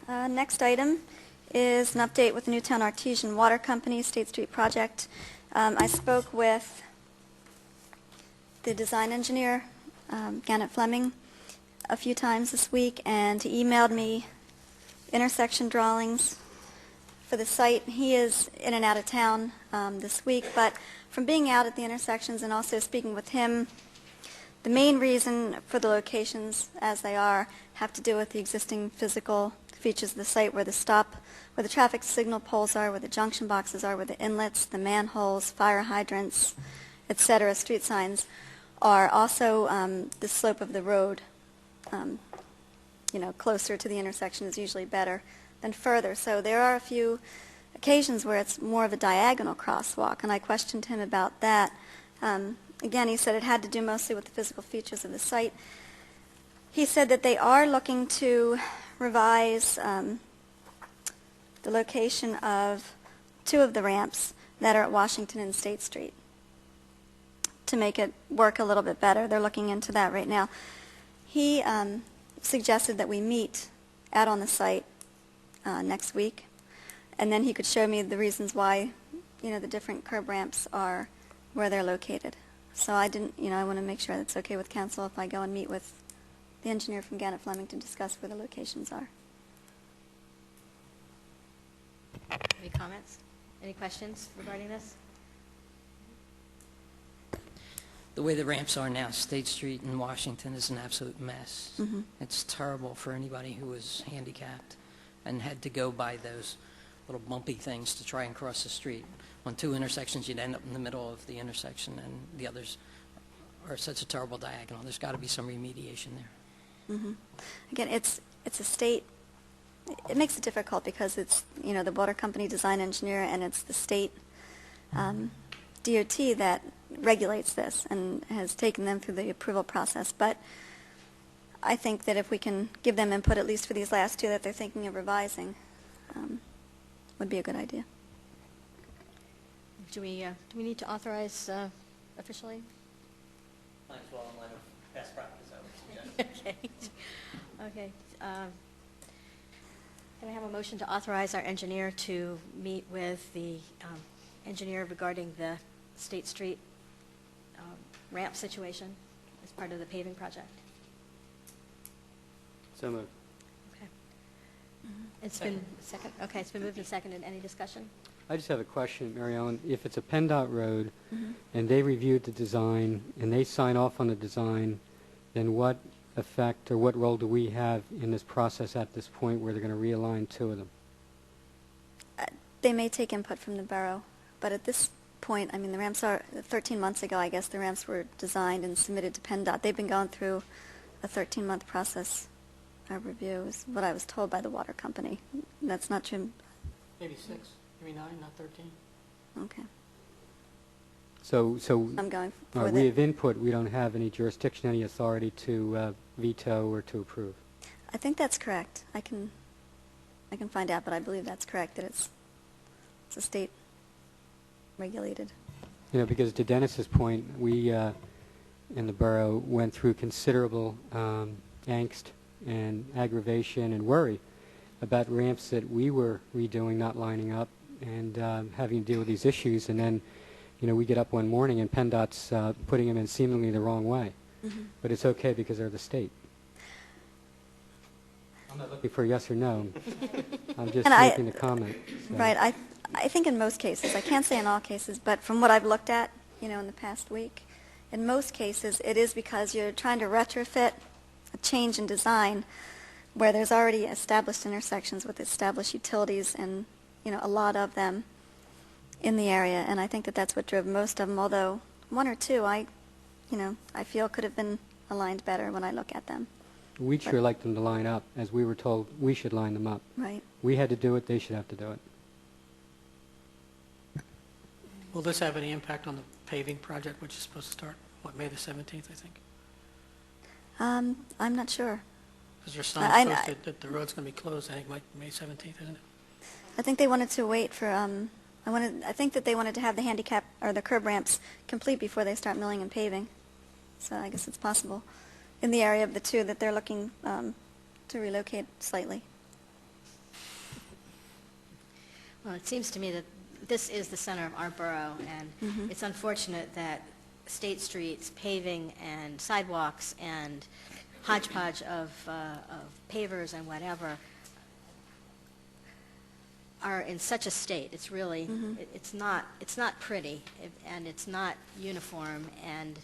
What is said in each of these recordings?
Next item is an update with the Newtown Artesian Water Company State Street project. I spoke with the design engineer, Gannett Fleming, a few times this week, and he emailed me intersection drawings for the site. He is in and out of town this week, but from being out at the intersections and also speaking with him, the main reason for the locations as they are have to do with the existing physical features of the site, where the traffic signal poles are, where the junction boxes are, where the inlets, the manholes, fire hydrants, etc., street signs are. Also, the slope of the road, closer to the intersection is usually better than further. So there are a few occasions where it's more of a diagonal crosswalk, and I questioned him about that. Again, he said it had to do mostly with the physical features of the site. He said that they are looking to revise the location of two of the ramps that are at Washington and State Street to make it work a little bit better. They're looking into that right now. He suggested that we meet out on the site next week, and then he could show me the reasons why, the different curb ramps are where they're located. So I want to make sure that's okay with council if I go and meet with the engineer from Gannett Fleming to discuss where the locations are. Any comments? Any questions regarding this? The way the ramps are now, State Street in Washington is an absolute mess. Mm-hmm. It's terrible for anybody who is handicapped and had to go by those little bumpy things to try and cross the street. On two intersections, you'd end up in the middle of the intersection, and the others are such a terrible diagonal. There's got to be some remediation there. Mm-hmm. Again, it's a state. It makes it difficult because it's the water company design engineer, and it's the state DOT that regulates this and has taken them through the approval process. But I think that if we can give them input, at least for these last two that they're thinking of revising, would be a good idea. Do we need to authorize officially? Might as well in line with best practice, I would suggest. Okay. Can I have a motion to authorize our engineer to meet with the engineer regarding the State Street ramp situation as part of the paving project? So moved. Okay. It's been second. Okay, it's been moved and seconded. Any discussion? I just have a question, Mary Ellen. If it's a PennDOT road Mm-hmm. and they reviewed the design and they sign off on the design, then what effect or what role do we have in this process at this point where they're going to realign two of them? They may take input from the borough, but at this point, the ramps are 13 months ago, I guess the ramps were designed and submitted to PennDOT. They've been going through a 13-month process review, is what I was told by the water company. That's not true. Maybe 6, maybe 9, not 13. Okay. So I'm going for we that. have input. We don't have any jurisdiction, any authority to veto or to approve. I think that's correct. I can find out, but I believe that's correct, that it's a state regulated. Because to Dennis's point, we in the borough went through considerable angst and aggravation and worry about ramps that we were redoing not lining up and having to deal with these issues. And then, we get up one morning and PennDOT's putting them in seemingly the wrong way. Mm-hmm. But it's okay because they're the state. I'm not looking for a yes or no. I'm just making the comment. So. Right. I think in most cases, I can't say in all cases, but from what I've looked at, in the past week, in most cases it is because you're trying to retrofit a change in design where there's already established intersections with established utilities and, a lot of them in the area. And I think that that's what drove most of them, although one or two I feel could have been aligned better when I look at them. We'd sure like them to line up, as we were told we should line them up. Right. We had to do it, they should have to do it. Will this have any impact on the paving project, which is supposed to start, May the 17th, I think? I'm not sure. Because there's signs posted that the road's going to be closed, I think, May 17th, isn't it? I think they wanted to wait for, I think that they wanted to have the handicap or the curb ramps complete before they start milling and paving. So I guess it's possible in the area of the two that they're looking to relocate slightly. Well, it seems to me that this is the center of our borough, and it's unfortunate that State Street's paving and sidewalks and hodgepodge of pavers and whatever are in such a state. It's really, it's not pretty, and it's not uniform, and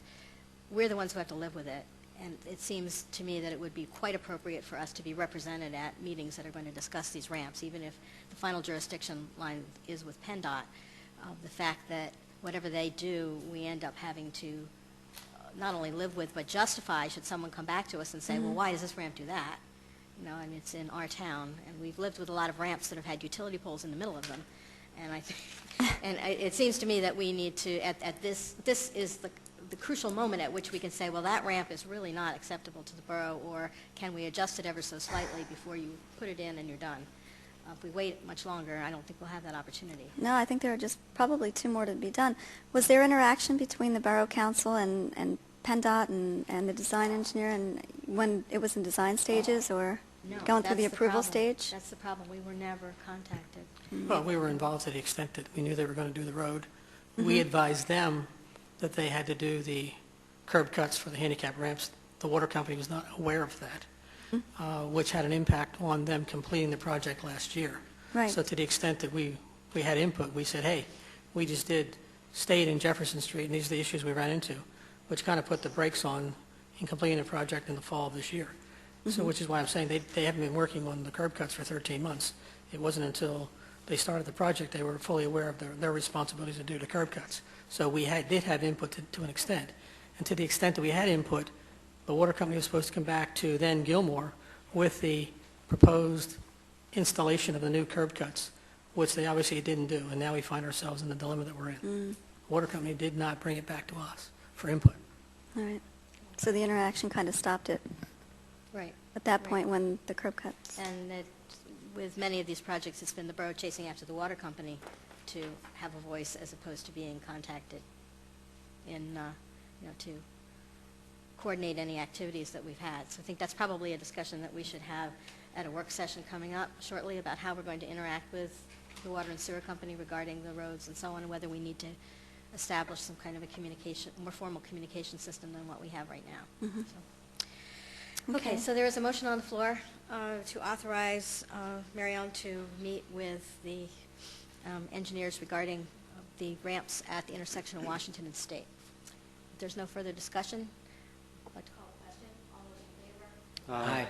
we're the ones who have to live with it. And it seems to me that it would be quite appropriate for us to be represented at meetings that are going to discuss these ramps, even if the final jurisdiction line is with PennDOT. The fact that whatever they do, we end up having to not only live with, but justify should someone come back to us and say, well, why does this ramp do that? You know, I mean, it's in our town, and we've lived with a lot of ramps that have had utility poles in the middle of them. And I think, it seems to me that we need to, at this is the crucial moment at which we can say, well, that ramp is really not acceptable to the borough, or can we adjust it ever so slightly before you put it in and you're done? If we wait much longer, I don't think we'll have that opportunity. No, I think there are just probably 2 more to be done. Was there interaction between the Borough Council and PennDOT and the design engineer, and when it was in design stages, or No, going through the that's approval problem. stage? That's the problem. We were never contacted. Well, we were involved to the extent that we knew they were going to do the road. We advised them that they had to do the curb cuts for the handicap ramps. The water company was not aware of that, which had an impact on them completing the project last year. Right. So to the extent that we had input, we said, hey, we just did State and Jefferson Street, and these are the issues we ran into, which kind of put the brakes on in completing the project in the fall of this year. So which is why I'm saying they haven't been working on the curb cuts for 13 months. It wasn't until they started the project they were fully aware of their responsibilities to do the curb cuts. So we did have input to an extent. And to the extent that we had input, the water company was supposed to come back to then Gilmore with the proposed installation of the new curb cuts, which they obviously didn't do. And now we find ourselves in the dilemma that we're in. The water company did not bring it back to us for input. All right. So the interaction kind of stopped it Right. at that Right. point when the curb cuts. And with many of these projects, it's been the borough chasing after the water company to have a voice as opposed to being contacted in, to coordinate any activities that we've had. So I think that's probably a discussion that we should have at a work session coming up shortly about how we're going to interact with the water and sewer company regarding the roads and so on, and whether we need to establish some kind of a more formal communication system than what we have right now. So. Okay, so there is a motion on the floor to authorize Mary Ellen to meet with the engineers regarding the ramps at the intersection of Washington and State. If there's no further discussion, I'd like to call a question. All those in favor? Aye.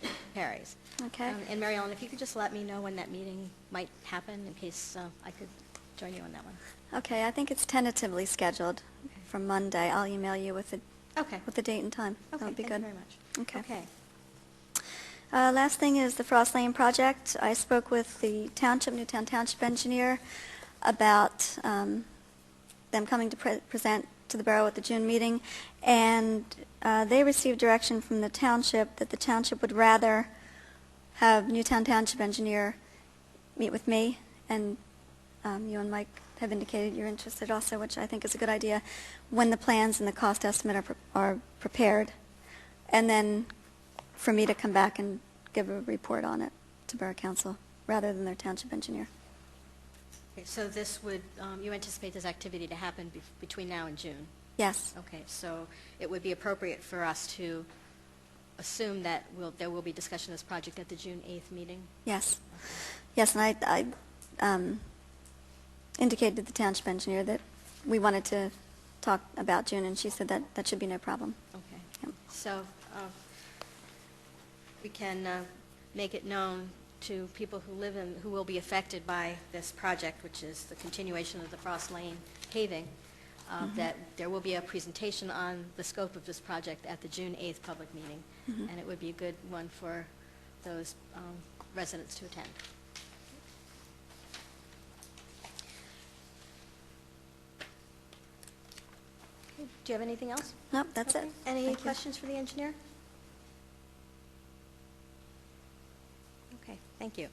Opposed? Carries. Okay. And Mary Ellen, if you could just let me know when that meeting might happen in case I could join you on that one. Okay, I think it's tentatively scheduled for Monday. I'll email you with the Okay. date and time. Okay, That would be thank good. you very much. Okay. Last thing is the Frost Lane project. I spoke with the Newtown Township engineer about them coming to present to the borough at the June meeting, and they received direction from the township that the township would rather have Newtown Township engineer meet with me, and you and Mike have indicated you're interested also, which I think is a good idea, when the plans and the cost estimate are prepared, and then for me to come back and give a report on it to Borough Council, rather than their township engineer. Okay, so this would, you anticipate this activity to happen between now and June? Yes. Okay, so it would be appropriate for us to assume that there will be discussion of this project at the June 8th meeting? Yes. Yes, and I indicated to the township engineer that we wanted to talk about June, and she said that should be no problem. Okay. Yep. So we can make it known to people who will be affected by this project, which is the continuation of the Frost Lane paving, that there will be a presentation on the scope of this project at the June 8th public meeting, and it would be a good one for those residents to attend. Okay, do you have anything else? Nope, that's Okay. it. Any Thank you. questions for the engineer? Okay, thank you.